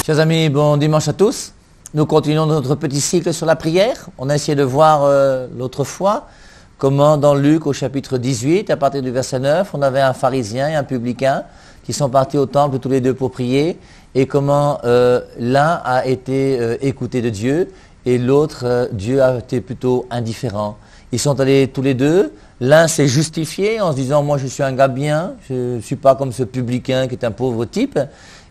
Chers amis, bon dimanche à tous. Nous continuons notre petit cycle sur la prière. On a essayé de voir l'autre fois comment dans Luc au chapitre 18, à partir du verset 9, on avait un pharisien et un publicain qui sont partis au temple tous les deux pour prier et comment l'un a été écouté de Dieu et l'autre, Dieu a été plutôt indifférent. Ils sont allés tous les deux. L'un s'est justifié en se disant « Moi je suis un gars bien, je ne suis pas comme ce publicain qui est un pauvre type ».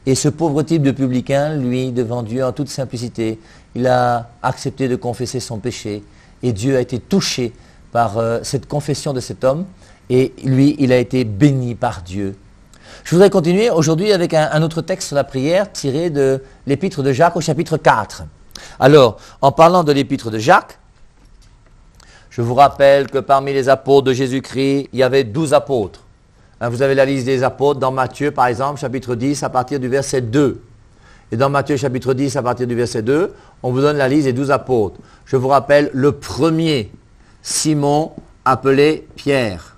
Et ce pauvre type de publicain, lui, devant Dieu en toute simplicité, il a accepté de confesser son péché. Et Dieu a été touché par cette confession de cet homme. Et lui, il a été béni par Dieu. Je voudrais continuer aujourd'hui avec un autre texte sur la prière tiré de l'épître de Jacques au chapitre 4. Alors, en parlant de l'épître de Jacques, je vous rappelle que parmi les apôtres de Jésus-Christ, il y avait 12 apôtres. Vous avez la liste des apôtres dans Matthieu, par exemple, chapitre 10, à partir du verset 2. Et dans Matthieu, chapitre 10, à partir du verset 2, on vous donne la liste des 12 apôtres. Je vous rappelle le premier, Simon, appelé Pierre.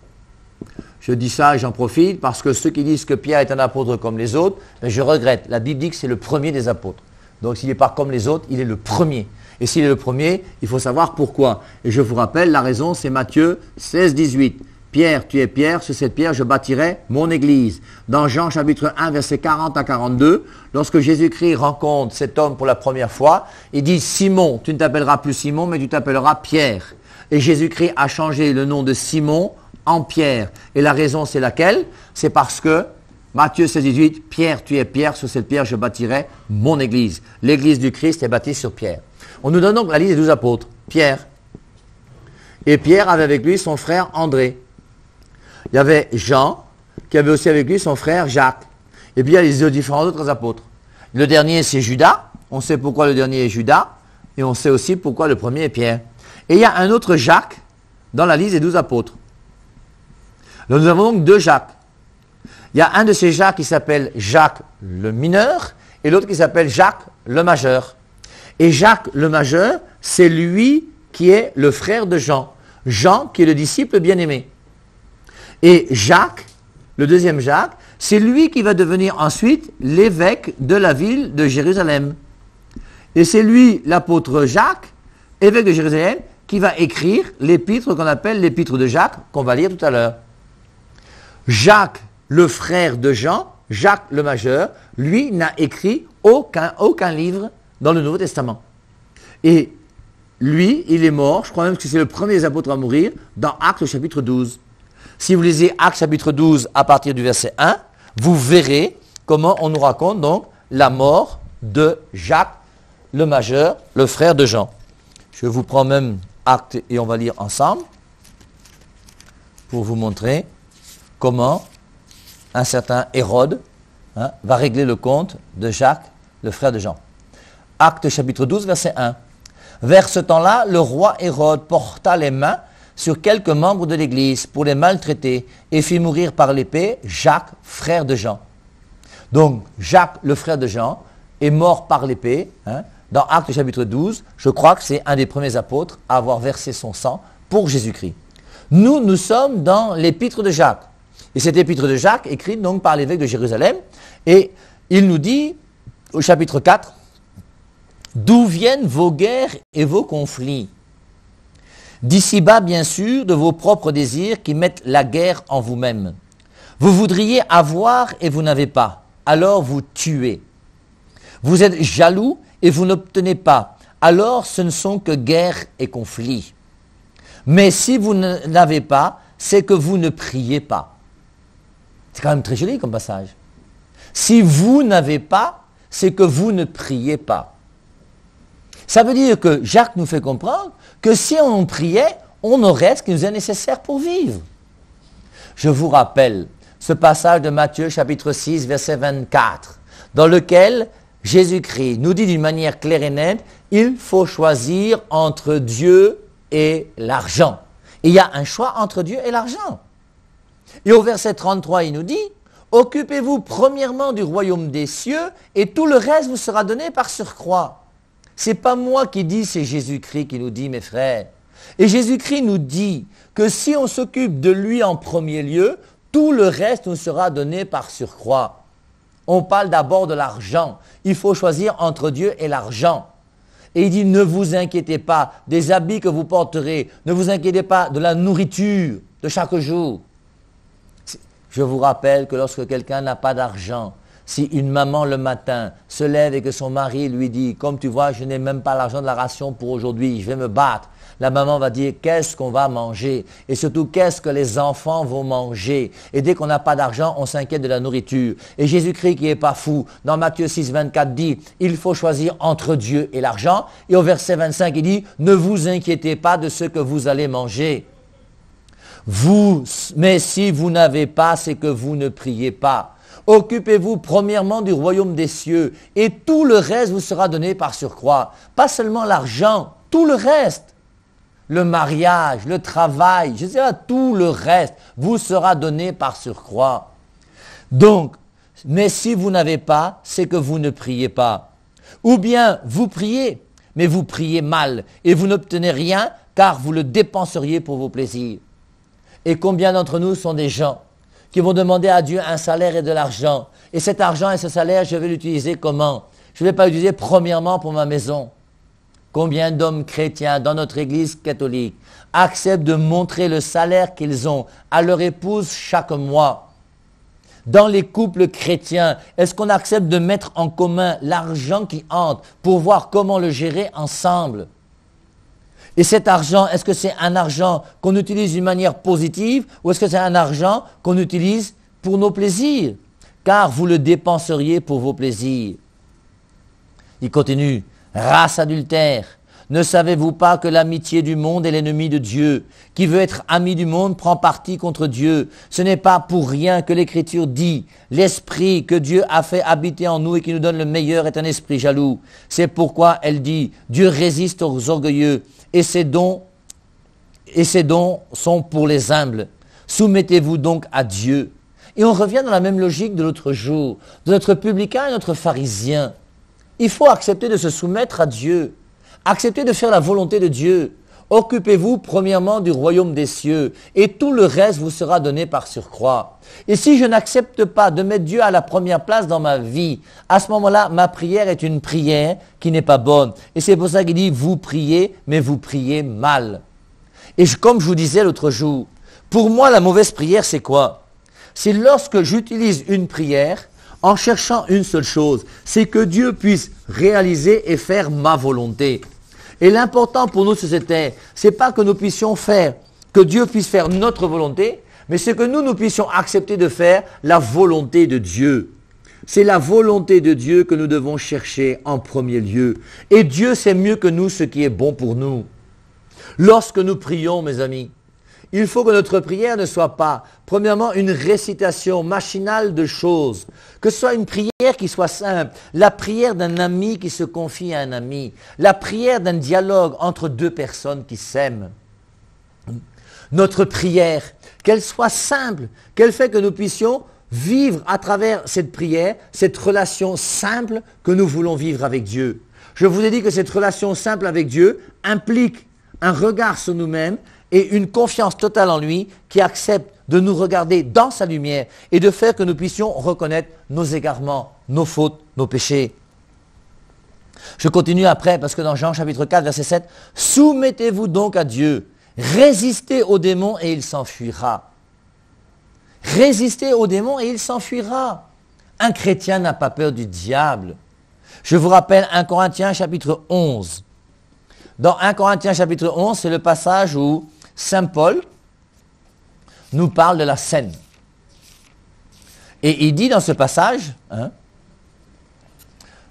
Je dis ça et j'en profite parce que ceux qui disent que Pierre est un apôtre comme les autres, je regrette. La Bible dit que c'est le premier des apôtres. Donc s'il n'est pas comme les autres, il est le premier. Et s'il est le premier, il faut savoir pourquoi. Et je vous rappelle, la raison, c'est Matthieu 16, 18. Pierre, tu es Pierre, sur cette pierre je bâtirai mon église. Dans Jean chapitre 1, verset 40 à 42, lorsque Jésus-Christ rencontre cet homme pour la première fois, il dit « Simon, tu ne t'appelleras plus Simon, mais tu t'appelleras Pierre. » Et Jésus-Christ a changé le nom de Simon en Pierre. Et la raison c'est laquelle? C'est parce que, Matthieu 16, 18, Pierre, tu es Pierre, sur cette pierre je bâtirai mon église. L'église du Christ est bâtie sur Pierre. On nous donne donc la liste des 12 apôtres. Pierre. Et Pierre avait avec lui son frère André. Il y avait Jean, qui avait aussi avec lui son frère Jacques. Et puis il y a les différents autres apôtres. Le dernier, c'est Judas. On sait pourquoi le dernier est Judas. Et on sait aussi pourquoi le premier est Pierre. Et il y a un autre Jacques dans la liste des 12 apôtres. Donc, nous avons donc deux Jacques. Il y a un de ces Jacques qui s'appelle Jacques le mineur et l'autre qui s'appelle Jacques le majeur. Et Jacques le majeur, c'est lui qui est le frère de Jean. Jean qui est le disciple bien-aimé. Et Jacques, le deuxième Jacques, c'est lui qui va devenir ensuite l'évêque de la ville de Jérusalem. Et c'est lui, l'apôtre Jacques, évêque de Jérusalem, qui va écrire l'épître qu'on appelle l'épître de Jacques, qu'on va lire tout à l'heure. Jacques, le frère de Jean, Jacques le majeur, lui n'a écrit aucun livre dans le Nouveau Testament. Et lui, il est mort, je crois même que c'est le premier des apôtres à mourir, dans Actes chapitre 12. Si vous lisez Actes chapitre 12 à partir du verset 1, vous verrez comment on nous raconte donc la mort de Jacques le majeur, le frère de Jean. Je vous prends même Actes et on va lire ensemble pour vous montrer comment un certain Hérode va régler le compte de Jacques, le frère de Jean. Actes chapitre 12, verset 1. Vers ce temps-là, le roi Hérode porta les mains sur quelques membres de l'Église pour les maltraiter et fit mourir par l'épée Jacques, frère de Jean. Donc, Jacques, le frère de Jean, est mort par l'épée. Dans Actes chapitre 12, je crois que c'est un des premiers apôtres à avoir versé son sang pour Jésus-Christ. Nous sommes dans l'épître de Jacques. Et cette épître de Jacques, écrite donc par l'évêque de Jérusalem, et il nous dit, au chapitre 4, « D'où viennent vos guerres et vos conflits ? D'ici-bas, bien sûr, de vos propres désirs qui mettent la guerre en vous-même. Vous voudriez avoir et vous n'avez pas, alors vous tuez. Vous êtes jaloux et vous n'obtenez pas, alors ce ne sont que guerre et conflits. Mais si vous n'avez pas, c'est que vous ne priez pas. » C'est quand même très joli comme passage. Si vous n'avez pas, c'est que vous ne priez pas. Ça veut dire que Jacques nous fait comprendre que si on priait, on aurait ce qui nous est nécessaire pour vivre. Je vous rappelle ce passage de Matthieu chapitre 6, verset 24, dans lequel Jésus-Christ nous dit d'une manière claire et nette, il faut choisir entre Dieu et l'argent. Et il y a un choix entre Dieu et l'argent. Et au verset 33, il nous dit, occupez-vous premièrement du royaume des cieux et tout le reste vous sera donné par surcroît. C'est pas moi qui dis, c'est Jésus-Christ qui nous dit, mes frères. Et Jésus-Christ nous dit que si on s'occupe de lui en premier lieu, tout le reste nous sera donné par surcroît. on parle d'abord de l'argent. Il faut choisir entre Dieu et l'argent. Et il dit, ne vous inquiétez pas des habits que vous porterez, ne vous inquiétez pas de la nourriture de chaque jour. Je vous rappelle que lorsque quelqu'un n'a pas d'argent, si une maman le matin se lève et que son mari lui dit, comme tu vois, je n'ai même pas l'argent de la ration pour aujourd'hui, je vais me battre. La maman va dire, qu'est-ce qu'on va manger? Et surtout, qu'est-ce que les enfants vont manger? Et dès qu'on n'a pas d'argent, on s'inquiète de la nourriture. Et Jésus-Christ, qui n'est pas fou, dans Matthieu 6, 24, dit, il faut choisir entre Dieu et l'argent. Et au verset 25, il dit, ne vous inquiétez pas de ce que vous allez manger. Mais si vous n'avez pas, c'est que vous ne priez pas. Occupez-vous premièrement du royaume des cieux et tout le reste vous sera donné par surcroît. Pas seulement l'argent, tout le reste. Le mariage, le travail, je sais pas, tout le reste vous sera donné par surcroît. Donc, mais si vous n'avez pas, c'est que vous ne priez pas. Ou bien vous priez, mais vous priez mal et vous n'obtenez rien car vous le dépenseriez pour vos plaisirs. Et combien d'entre nous sont des gens qui vont demander à Dieu un salaire et de l'argent. Et cet argent et ce salaire, je vais l'utiliser comment? Je ne vais pas l'utiliser premièrement pour ma maison. Combien d'hommes chrétiens dans notre église catholique acceptent de montrer le salaire qu'ils ont à leur épouse chaque mois? Dans les couples chrétiens, est-ce qu'on accepte de mettre en commun l'argent qui entre pour voir comment le gérer ensemble? Et cet argent, est-ce que c'est un argent qu'on utilise d'une manière positive ou est-ce que c'est un argent qu'on utilise pour nos plaisirs? Car vous le dépenseriez pour vos plaisirs. Il continue, race adultère, ne savez-vous pas que l'amitié du monde est l'ennemi de Dieu? Qui veut être ami du monde prend parti contre Dieu. Ce n'est pas pour rien que l'Écriture dit, l'Esprit que Dieu a fait habiter en nous et qui nous donne le meilleur est un esprit jaloux. C'est pourquoi elle dit, Dieu résiste aux orgueilleux. Et ces dons sont pour les humbles. Soumettez-vous donc à Dieu. Et on revient dans la même logique de l'autre jour, de notre publicain et notre pharisien. Il faut accepter de se soumettre à Dieu, accepter de faire la volonté de Dieu. Occupez-vous premièrement du royaume des cieux et tout le reste vous sera donné par surcroît. Et si je n'accepte pas de mettre Dieu à la première place dans ma vie, à ce moment-là, ma prière est une prière qui n'est pas bonne. Et c'est pour ça qu'il dit, vous priez, mais vous priez mal. Et comme je vous disais l'autre jour, pour moi, la mauvaise prière, c'est quoi? C'est lorsque j'utilise une prière en cherchant une seule chose, c'est que Dieu puisse réaliser et faire ma volonté. Et l'important pour nous, c'est pas que nous puissions faire, que Dieu puisse faire notre volonté, mais c'est que nous puissions accepter de faire la volonté de Dieu. C'est la volonté de Dieu que nous devons chercher en premier lieu. Et Dieu sait mieux que nous ce qui est bon pour nous. Lorsque nous prions, mes amis, il faut que notre prière ne soit pas, premièrement, une récitation machinale de choses, que ce soit une prière qui soit simple, la prière d'un ami qui se confie à un ami, la prière d'un dialogue entre deux personnes qui s'aiment. Notre prière, qu'elle soit simple, qu'elle fait que nous puissions vivre à travers cette prière, cette relation simple que nous voulons vivre avec Dieu. Je vous ai dit que cette relation simple avec Dieu implique un regard sur nous-mêmes et une confiance totale en lui qui accepte de nous regarder dans sa lumière et de faire que nous puissions reconnaître nos égarements, nos fautes, nos péchés. Je continue après parce que dans Jean chapitre 4, verset 7, « Soumettez-vous donc à Dieu, résistez au démon et il s'enfuira. » Résistez au démon et il s'enfuira. Un chrétien n'a pas peur du diable. Je vous rappelle 1 Corinthiens chapitre 11. Dans 1 Corinthiens chapitre 11, c'est le passage où Saint Paul nous parle de la scène. Et il dit dans ce passage,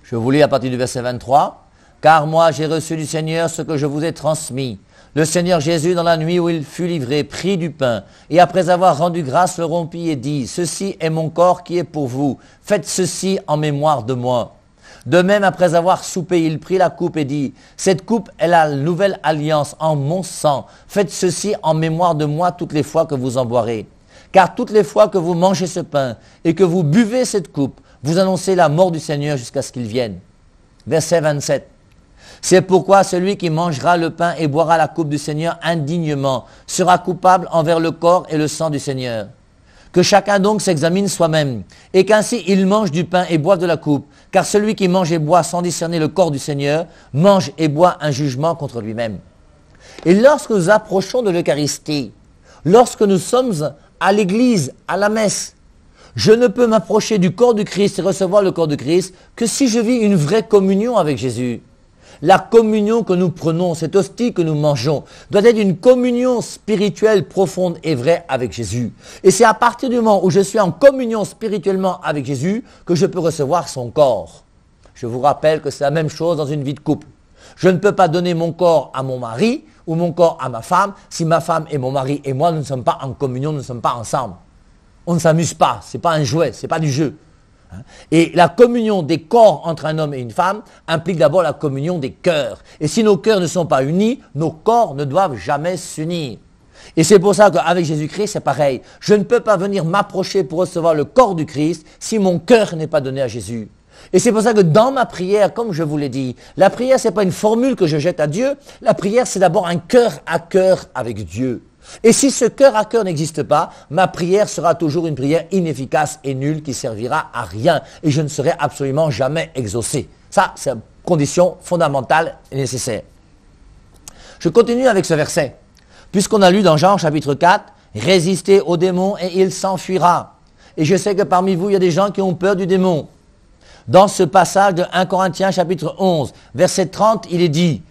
je vous lis à partir du verset 23, « Car moi j'ai reçu du Seigneur ce que je vous ai transmis. Le Seigneur Jésus, dans la nuit où il fut livré, prit du pain, et après avoir rendu grâce, le rompit et dit, « Ceci est mon corps qui est pour vous. Faites ceci en mémoire de moi. » De même, après avoir soupé, il prit la coupe et dit, « Cette coupe est la nouvelle alliance en mon sang. Faites ceci en mémoire de moi toutes les fois que vous en boirez. Car toutes les fois que vous mangez ce pain et que vous buvez cette coupe, vous annoncez la mort du Seigneur jusqu'à ce qu'il vienne. » Verset 27. « C'est pourquoi celui qui mangera le pain et boira la coupe du Seigneur indignement sera coupable envers le corps et le sang du Seigneur. Que chacun donc s'examine soi-même, et qu'ainsi il mange du pain et boive de la coupe, car celui qui mange et boit sans discerner le corps du Seigneur, mange et boit un jugement contre lui-même. Et lorsque nous approchons de l'Eucharistie, lorsque nous sommes à l'église, à la messe, je ne peux m'approcher du corps du Christ et recevoir le corps du Christ que si je vis une vraie communion avec Jésus. La communion que nous prenons, cette hostie que nous mangeons, doit être une communion spirituelle profonde et vraie avec Jésus. Et c'est à partir du moment où je suis en communion spirituellement avec Jésus que je peux recevoir son corps. Je vous rappelle que c'est la même chose dans une vie de couple. Je ne peux pas donner mon corps à mon mari ou mon corps à ma femme si ma femme et mon mari et moi nous ne sommes pas en communion, nous ne sommes pas ensemble. On ne s'amuse pas, ce n'est pas un jouet, ce n'est pas du jeu. Et la communion des corps entre un homme et une femme implique d'abord la communion des cœurs. Et si nos cœurs ne sont pas unis, nos corps ne doivent jamais s'unir. Et c'est pour ça qu'avec Jésus-Christ, c'est pareil. Je ne peux pas venir m'approcher pour recevoir le corps du Christ si mon cœur n'est pas donné à Jésus. Et c'est pour ça que dans ma prière, comme je vous l'ai dit, la prière, ce n'est pas une formule que je jette à Dieu. La prière, c'est d'abord un cœur à cœur avec Dieu. Et si ce cœur à cœur n'existe pas, ma prière sera toujours une prière inefficace et nulle qui servira à rien. Et je ne serai absolument jamais exaucé. Ça, c'est une condition fondamentale et nécessaire. Je continue avec ce verset. Puisqu'on a lu dans Jean chapitre 4, « Résistez au démon et il s'enfuira ». Et je sais que parmi vous, il y a des gens qui ont peur du démon. Dans ce passage de 1 Corinthiens chapitre 11, verset 30, il est dit,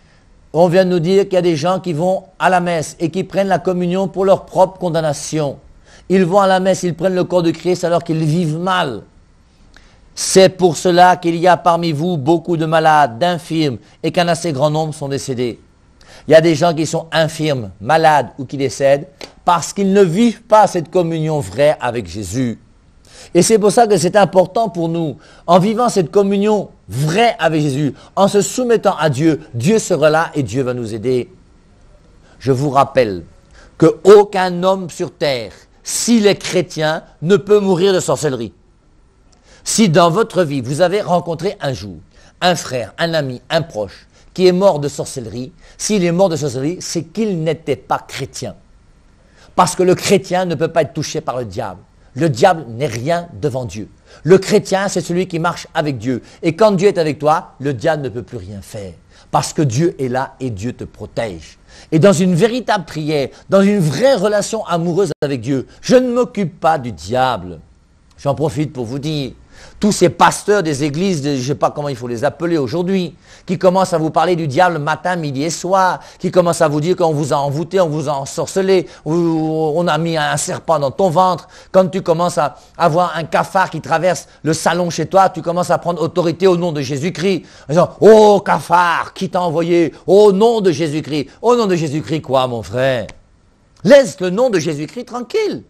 on vient de nous dire qu'il y a des gens qui vont à la messe et qui prennent la communion pour leur propre condamnation. Ils vont à la messe, ils prennent le corps de Christ alors qu'ils vivent mal. C'est pour cela qu'il y a parmi vous beaucoup de malades, d'infirmes et qu'un assez grand nombre sont décédés. Il y a des gens qui sont infirmes, malades ou qui décèdent parce qu'ils ne vivent pas cette communion vraie avec Jésus. Et c'est pour ça que c'est important pour nous, en vivant cette communion vraie avec Jésus, en se soumettant à Dieu, Dieu sera là et Dieu va nous aider. Je vous rappelle qu'aucun homme sur terre, s'il est chrétien, ne peut mourir de sorcellerie. Si dans votre vie, vous avez rencontré un jour un frère, un ami, un proche, qui est mort de sorcellerie, s'il est mort de sorcellerie, c'est qu'il n'était pas chrétien. Parce que le chrétien ne peut pas être touché par le diable. Le diable n'est rien devant Dieu. Le chrétien, c'est celui qui marche avec Dieu. Et quand Dieu est avec toi, le diable ne peut plus rien faire. Parce que Dieu est là et Dieu te protège. Et dans une véritable prière, dans une vraie relation amoureuse avec Dieu, je ne m'occupe pas du diable. J'en profite pour vous dire, tous ces pasteurs des églises, je ne sais pas comment il faut les appeler aujourd'hui, qui commencent à vous parler du diable matin, midi et soir, qui commencent à vous dire qu'on vous a envoûté, on vous a ensorcelé, on a mis un serpent dans ton ventre. Quand tu commences à avoir un cafard qui traverse le salon chez toi, tu commences à prendre autorité au nom de Jésus-Christ. En disant, oh cafard, qui t'a envoyé? Au nom de Jésus-Christ. Au nom de Jésus-Christ quoi, mon frère? Laisse le nom de Jésus-Christ tranquille.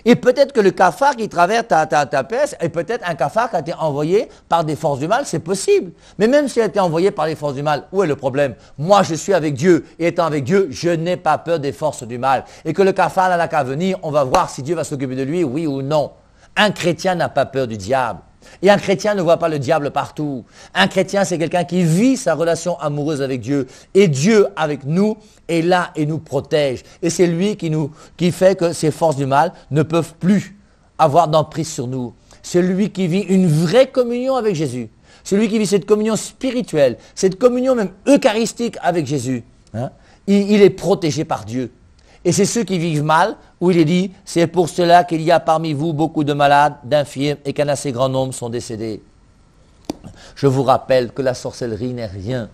Et peut-être que le cafard qui traverse ta pièce est peut-être un cafard qui a été envoyé par des forces du mal, c'est possible. Mais même s'il a été envoyé par les forces du mal, où est le problème? Moi, je suis avec Dieu, et étant avec Dieu, je n'ai pas peur des forces du mal. Et que le cafard n'a qu'à venir, on va voir si Dieu va s'occuper de lui, oui ou non. Un chrétien n'a pas peur du diable. Et un chrétien ne voit pas le diable partout. Un chrétien, c'est quelqu'un qui vit sa relation amoureuse avec Dieu. Et Dieu, avec nous, est là et nous protège. Et c'est lui qui fait que ces forces du mal ne peuvent plus avoir d'emprise sur nous. C'est lui qui vit une vraie communion avec Jésus. C'est lui qui vit cette communion spirituelle, cette communion même eucharistique avec Jésus. Il est protégé par Dieu. Et c'est ceux qui vivent mal, où il est dit, c'est pour cela qu'il y a parmi vous beaucoup de malades, d'infirmes, et qu'un assez grand nombre sont décédés. Je vous rappelle que la sorcellerie n'est rien.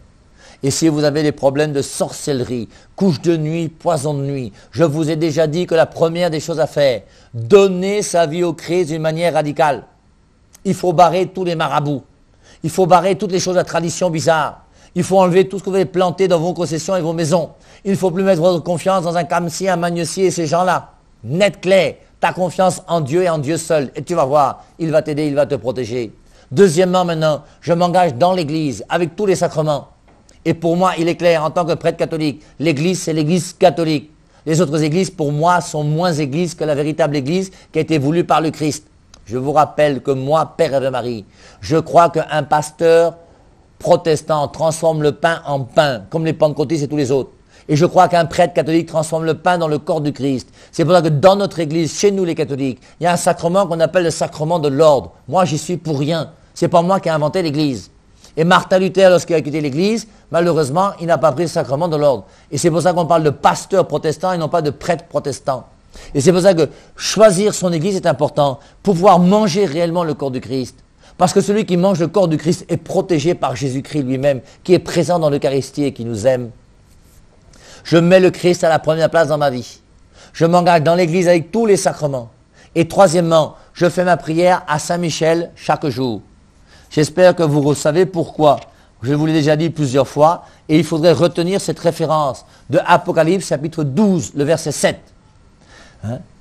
Et si vous avez des problèmes de sorcellerie, couche de nuit, poison de nuit, je vous ai déjà dit que la première des choses à faire, donner sa vie au Christ d'une manière radicale. Il faut barrer tous les marabouts. Il faut barrer toutes les choses à tradition bizarre. Il faut enlever tout ce que vous avez planté dans vos concessions et vos maisons. Il ne faut plus mettre votre confiance dans un Kamsi, un Magnussi et ces gens-là. Net clair, ta confiance en Dieu et en Dieu seul. Et tu vas voir, il va t'aider, il va te protéger. Deuxièmement maintenant, je m'engage dans l'église avec tous les sacrements. Et pour moi, il est clair, en tant que prêtre catholique, l'église, c'est l'église catholique. Les autres églises, pour moi, sont moins églises que la véritable église qui a été voulue par le Christ. Je vous rappelle que moi, Père Ave Marie, je crois qu'un pasteur protestant transforme le pain en pain, comme les pentecôtistes et tous les autres. Et je crois qu'un prêtre catholique transforme le pain dans le corps du Christ. C'est pour ça que dans notre église, chez nous les catholiques, il y a un sacrement qu'on appelle le sacrement de l'ordre. Moi, j'y suis pour rien. C'est pas moi qui ai inventé l'église. Et Martin Luther, lorsqu'il a quitté l'église, malheureusement, il n'a pas pris le sacrement de l'ordre. Et c'est pour ça qu'on parle de pasteur protestant et non pas de prêtre protestant. Et c'est pour ça que choisir son église est important, pour pouvoir manger réellement le corps du Christ. Parce que celui qui mange le corps du Christ est protégé par Jésus-Christ lui-même, qui est présent dans l'Eucharistie et qui nous aime. Je mets le Christ à la première place dans ma vie. Je m'engage dans l'église avec tous les sacrements. Et troisièmement, je fais ma prière à Saint-Michel chaque jour. J'espère que vous savez pourquoi. Je vous l'ai déjà dit plusieurs fois, et il faudrait retenir cette référence de Apocalypse chapitre 12, le verset 7.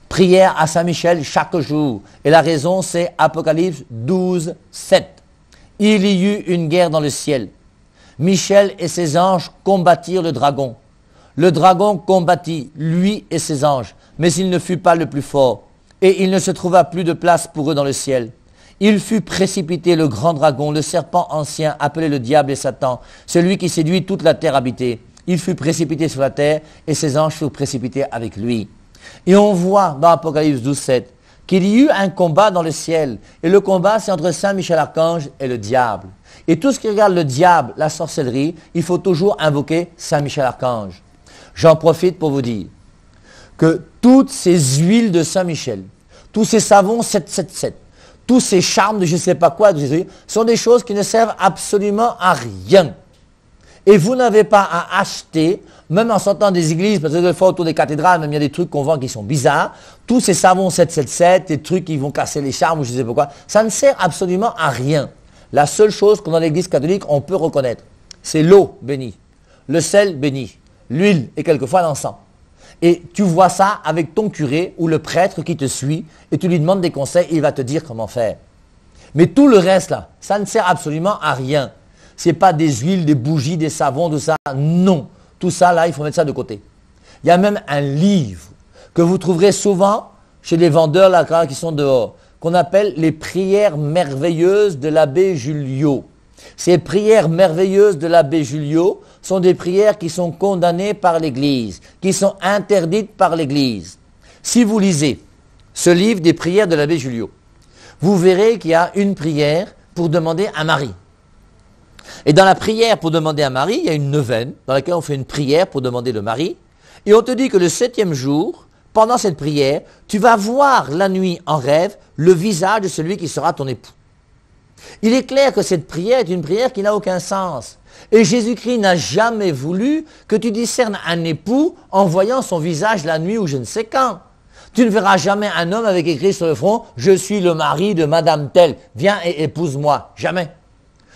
Prière à Saint-Michel chaque jour. Et la raison, c'est Apocalypse 12, 7. Il y eut une guerre dans le ciel. Michel et ses anges combattirent le dragon. Le dragon combattit, lui et ses anges, mais il ne fut pas le plus fort. Et il ne se trouva plus de place pour eux dans le ciel. Il fut précipité, le grand dragon, le serpent ancien, appelé le diable et Satan, celui qui séduit toute la terre habitée. Il fut précipité sur la terre, et ses anges furent précipités avec lui. Et on voit dans Apocalypse 12, 7 qu'il y eut un combat dans le ciel. Et le combat, c'est entre Saint Michel Archange et le diable. Et tout ce qui regarde le diable, la sorcellerie, il faut toujours invoquer Saint Michel Archange. J'en profite pour vous dire que toutes ces huiles de Saint Michel, tous ces savons 777, tous ces charmes de je ne sais pas quoi, sont des choses qui ne servent absolument à rien. Et vous n'avez pas à acheter, même en sortant des églises, parce que des fois autour des cathédrales, même il y a des trucs qu'on vend qui sont bizarres, tous ces savons 777, des trucs qui vont casser les charmes ou je ne sais pas quoi, ça ne sert absolument à rien. La seule chose que dans l'église catholique, on peut reconnaître, c'est l'eau bénie, le sel béni, l'huile et quelquefois l'encens. Et tu vois ça avec ton curé ou le prêtre qui te suit et tu lui demandes des conseils et il va te dire comment faire. Mais tout le reste là, ça ne sert absolument à rien. Ce n'est pas des huiles, des bougies, des savons, tout ça. Non. Tout ça là, il faut mettre ça de côté. Il y a même un livre que vous trouverez souvent chez les vendeurs là qui sont dehors, qu'on appelle les prières merveilleuses de l'abbé Julliot. Ces prières merveilleuses de l'abbé Julliot sont des prières qui sont condamnées par l'Église, qui sont interdites par l'Église. Si vous lisez ce livre des prières de l'abbé Julliot, vous verrez qu'il y a une prière pour demander un mari. Et dans la prière pour demander un mari, il y a une neuvaine dans laquelle on fait une prière pour demander le mari. Et on te dit que le 7e jour, pendant cette prière, tu vas voir la nuit en rêve le visage de celui qui sera ton époux. Il est clair que cette prière est une prière qui n'a aucun sens. Et Jésus-Christ n'a jamais voulu que tu discernes un époux en voyant son visage la nuit ou je ne sais quand. Tu ne verras jamais un homme avec écrit sur le front « Je suis le mari de Madame telle, viens et épouse-moi ». Jamais.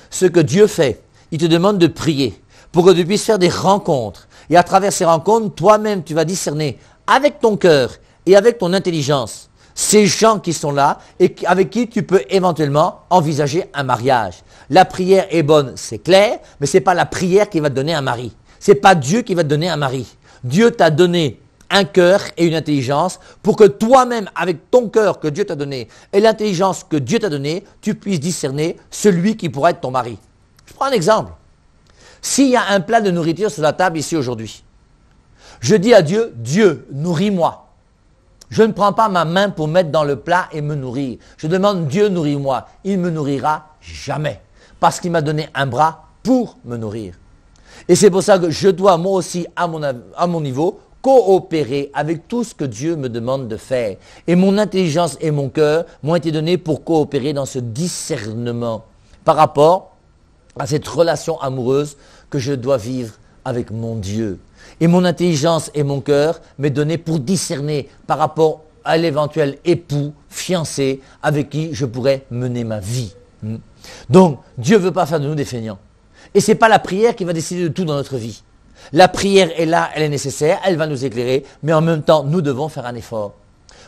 Ce que Dieu fait, il te demande de prier pour que tu puisses faire des rencontres. Et à travers ces rencontres, toi-même, tu vas discerner avec ton cœur et avec ton intelligence ces gens qui sont là et avec qui tu peux éventuellement envisager un mariage. La prière est bonne, c'est clair, mais ce n'est pas la prière qui va te donner un mari. Ce n'est pas Dieu qui va te donner un mari. Dieu t'a donné un cœur et une intelligence pour que toi-même, avec ton cœur que Dieu t'a donné et l'intelligence que Dieu t'a donnée, tu puisses discerner celui qui pourra être ton mari. Je prends un exemple. S'il y a un plat de nourriture sur la table ici aujourd'hui, je dis à Dieu, Dieu, nourris-moi. Je ne prends pas ma main pour mettre dans le plat et me nourrir. Je demande, Dieu, nourris-moi. Il ne me nourrira jamais. Parce qu'il m'a donné un bras pour me nourrir. Et c'est pour ça que je dois, moi aussi, à mon niveau, coopérer avec tout ce que Dieu me demande de faire. Et mon intelligence et mon cœur m'ont été donnés pour coopérer dans ce discernement par rapport à cette relation amoureuse que je dois vivre avec mon Dieu. Et mon intelligence et mon cœur m'est donné pour discerner par rapport à l'éventuel époux, fiancé, avec qui je pourrais mener ma vie. Donc, Dieu ne veut pas faire de nous des feignants. Et ce n'est pas la prière qui va décider de tout dans notre vie. La prière est là, elle est nécessaire, elle va nous éclairer, mais en même temps, nous devons faire un effort.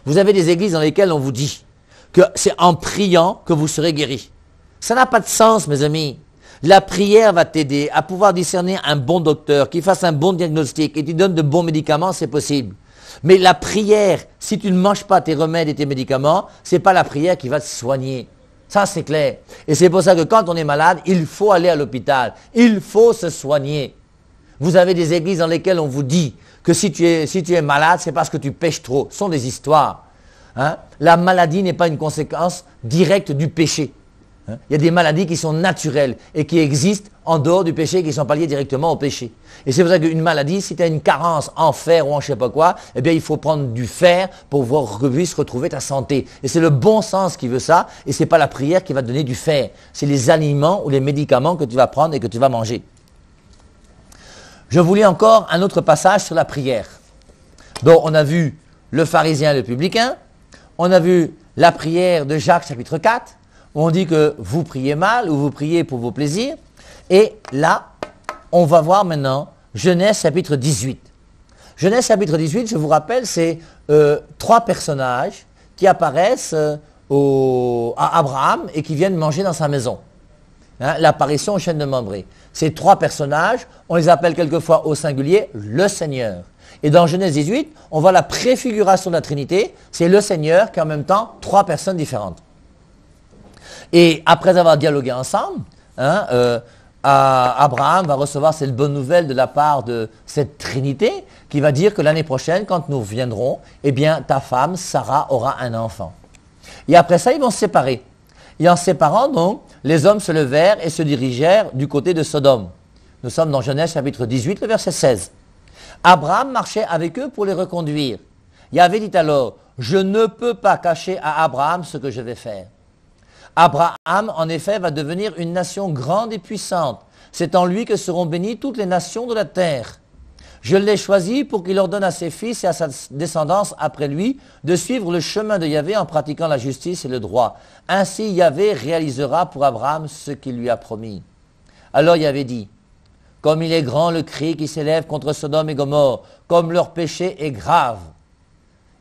Vous avez des églises dans lesquelles on vous dit que c'est en priant que vous serez guéris. Ça n'a pas de sens, mes amis. La prière va t'aider à pouvoir discerner un bon docteur, qui fasse un bon diagnostic et qui donne de bons médicaments, c'est possible. Mais la prière, si tu ne manges pas tes remèdes et tes médicaments, ce n'est pas la prière qui va te soigner. Ça, c'est clair. Et c'est pour ça que quand on est malade, il faut aller à l'hôpital. Il faut se soigner. Vous avez des églises dans lesquelles on vous dit que si tu es malade, c'est parce que tu pêches trop. Ce sont des histoires. Hein? La maladie n'est pas une conséquence directe du péché. Hein? Il y a des maladies qui sont naturelles et qui existent en dehors du péché, qui sont pas liées directement au péché. Et c'est pour ça qu'une maladie, si tu as une carence en fer ou en je sais pas quoi, eh bien il faut prendre du fer pour pouvoir retrouver ta santé. Et c'est le bon sens qui veut ça, et c'est pas la prière qui va te donner du fer. C'est les aliments ou les médicaments que tu vas prendre et que tu vas manger. Je vous lis encore un autre passage sur la prière. Donc on a vu le pharisien et le publicain, on a vu la prière de Jacques chapitre 4, où on dit que vous priez mal ou vous priez pour vos plaisirs. Et là, on va voir maintenant Genèse chapitre 18. Genèse chapitre 18, je vous rappelle, c'est 3 personnages qui apparaissent à Abraham et qui viennent manger dans sa maison. Hein, l'apparition au chêne de Mambré. Ces 3 personnages, on les appelle quelquefois au singulier le Seigneur. Et dans Genèse 18, on voit la préfiguration de la Trinité, c'est le Seigneur qui est en même temps 3 personnes différentes. Et après avoir dialogué ensemble, Abraham va recevoir cette bonne nouvelle de la part de cette Trinité qui va dire que l'année prochaine, quand nous reviendrons, eh bien ta femme, Sarah, aura un enfant. Et après ça, ils vont se séparer. Et en se séparant, donc, les hommes se levèrent et se dirigèrent du côté de Sodome. Nous sommes dans Genèse chapitre 18, le verset 16. Abraham marchait avec eux pour les reconduire. Yahvé dit alors, je ne peux pas cacher à Abraham ce que je vais faire. Abraham, en effet, va devenir une nation grande et puissante. C'est en lui que seront bénies toutes les nations de la terre. Je l'ai choisi pour qu'il ordonne à ses fils et à sa descendance après lui de suivre le chemin de Yahvé en pratiquant la justice et le droit. Ainsi Yahvé réalisera pour Abraham ce qu'il lui a promis. Alors Yahvé dit, comme il est grand le cri qui s'élève contre Sodome et Gomorrhe, comme leur péché est grave.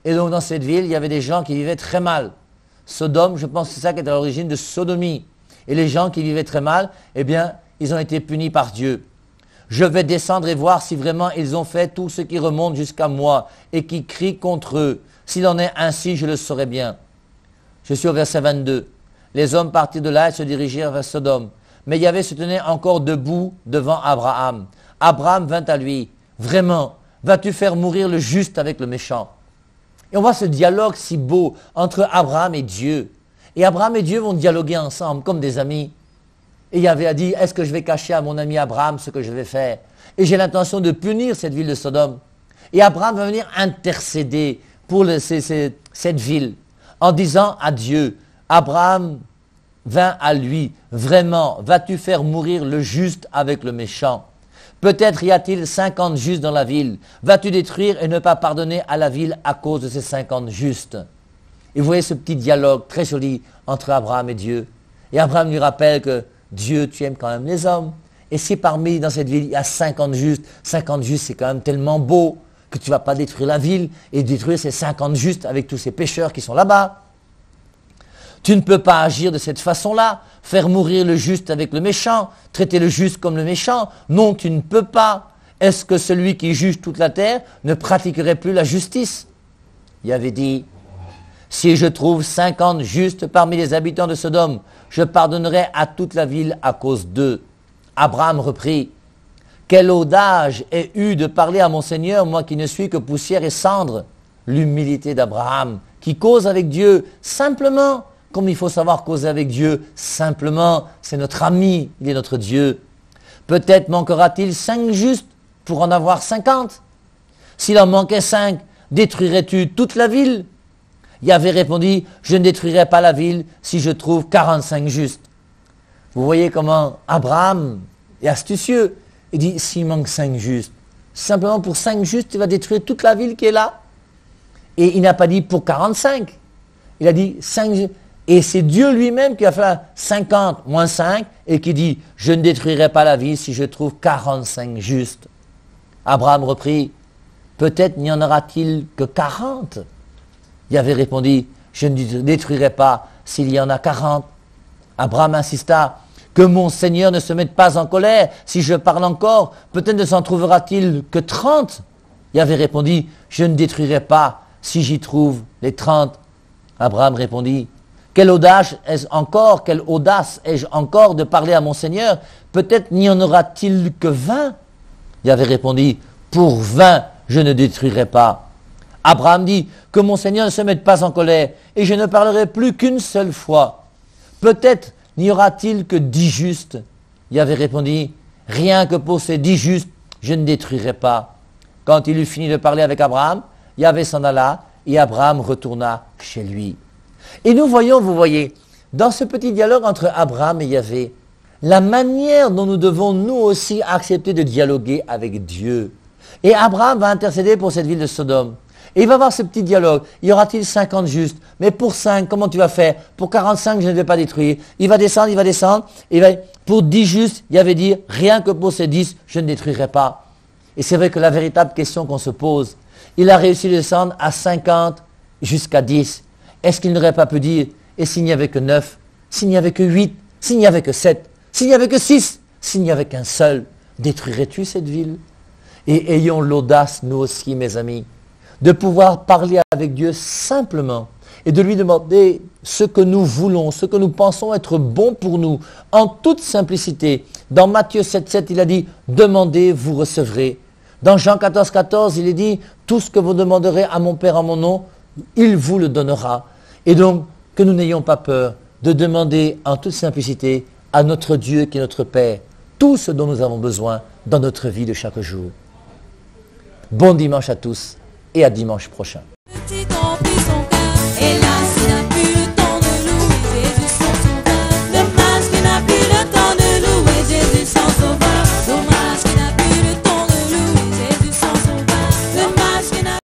Et donc dans cette ville, il y avait des gens qui vivaient très mal. Sodome, je pense que c'est ça qui est à l'origine de sodomie. Et les gens qui vivaient très mal, eh bien, ils ont été punis par Dieu. Je vais descendre et voir si vraiment ils ont fait tout ce qui remonte jusqu'à moi et qui crie contre eux. S'il en est ainsi, je le saurai bien. Je suis au verset 22. Les hommes partirent de là et se dirigèrent vers Sodome. Mais Yahvé se tenait encore debout devant Abraham. Abraham vint à lui. Vraiment, vas-tu faire mourir le juste avec le méchant? Et on voit ce dialogue si beau entre Abraham et Dieu. Et Abraham et Dieu vont dialoguer ensemble comme des amis. Et Yahvé a dit, est-ce que je vais cacher à mon ami Abraham ce que je vais faire? Et j'ai l'intention de punir cette ville de Sodome. Et Abraham va venir intercéder pour cette ville en disant à Dieu, Abraham vint à lui, vraiment, vas-tu faire mourir le juste avec le méchant? Peut-être y a-t-il 50 justes dans la ville. Vas-tu détruire et ne pas pardonner à la ville à cause de ces 50 justes? Et vous voyez ce petit dialogue très joli entre Abraham et Dieu. Et Abraham lui rappelle que Dieu, tu aimes quand même les hommes. Et si parmi, dans cette ville, il y a 50 justes c'est quand même tellement beau que tu ne vas pas détruire la ville et détruire ces 50 justes avec tous ces pécheurs qui sont là-bas. Tu ne peux pas agir de cette façon-là, faire mourir le juste avec le méchant, traiter le juste comme le méchant. Non, tu ne peux pas. Est-ce que celui qui juge toute la terre ne pratiquerait plus la justice? Il avait dit, si je trouve 50 justes parmi les habitants de Sodome, je pardonnerai à toute la ville à cause d'eux. Abraham reprit, quelle audace ai eu de parler à mon Seigneur, moi qui ne suis que poussière et cendre. L'humilité d'Abraham, qui cause avec Dieu simplement, comme il faut savoir causer avec Dieu simplement, c'est notre ami, il est notre Dieu. Peut-être manquera-t-il 5 justes pour en avoir 50. S'il en manquait 5, détruirais-tu toute la ville? Yahvé répondit, je ne détruirai pas la ville si je trouve 45 justes. Vous voyez comment Abraham est astucieux. Il dit, s'il manque 5 justes, simplement pour 5 justes, tu vas détruire toute la ville qui est là. Et il n'a pas dit pour 45. Il a dit 5 justes. Et c'est Dieu lui-même qui a fait 50 moins 5 et qui dit, je ne détruirai pas la ville si je trouve 45 justes. Abraham reprit, peut-être n'y en aura-t-il que 40. Yahvé répondit, je ne détruirai pas s'il y en a 40. Abraham insista, que mon Seigneur ne se mette pas en colère. Si je parle encore, peut-être ne s'en trouvera-t-il que 30. Yahvé répondit, je ne détruirai pas si j'y trouve les 30. Abraham répondit, quelle audace ai-je encore de parler à mon Seigneur? Peut-être n'y en aura-t-il que 20. Yahvé répondit, pour 20, je ne détruirai pas. Abraham dit, que mon Seigneur ne se mette pas en colère, et je ne parlerai plus qu'une seule fois. Peut-être n'y aura-t-il que 10 justes. Yahvé répondit, rien que pour ces 10 justes, je ne détruirai pas. Quand il eut fini de parler avec Abraham, Yahvé s'en alla, et Abraham retourna chez lui. Et nous voyons, vous voyez, dans ce petit dialogue entre Abraham et Yahvé, la manière dont nous devons nous aussi accepter de dialoguer avec Dieu. Et Abraham va intercéder pour cette ville de Sodome. Et il va avoir ce petit dialogue. Y aura-t-il 50 justes? Mais pour 5, comment tu vas faire? Pour 45, je ne vais pas détruire. Il va descendre. Pour 10 justes, il avait dit, rien que pour ces 10, je ne détruirai pas. Et c'est vrai que la véritable question qu'on se pose, il a réussi à descendre à 50 jusqu'à 10. Est-ce qu'il n'aurait pas pu dire, et s'il n'y avait que 9, s'il n'y avait que 8, s'il n'y avait que 7, s'il n'y avait que 6, s'il n'y avait qu'un seul, détruirais-tu cette ville? Et ayons l'audace, nous aussi, mes amis, de pouvoir parler avec Dieu simplement et de lui demander ce que nous voulons, ce que nous pensons être bon pour nous, en toute simplicité. Dans Matthieu 7,7, il a dit, demandez, vous recevrez. Dans Jean 14,14, il est dit, tout ce que vous demanderez à mon Père en mon nom, il vous le donnera. Et donc, que nous n'ayons pas peur de demander en toute simplicité à notre Dieu qui est notre Père, tout ce dont nous avons besoin dans notre vie de chaque jour. Bon dimanche à tous et à dimanche prochain. Petit emplit son cœur, et là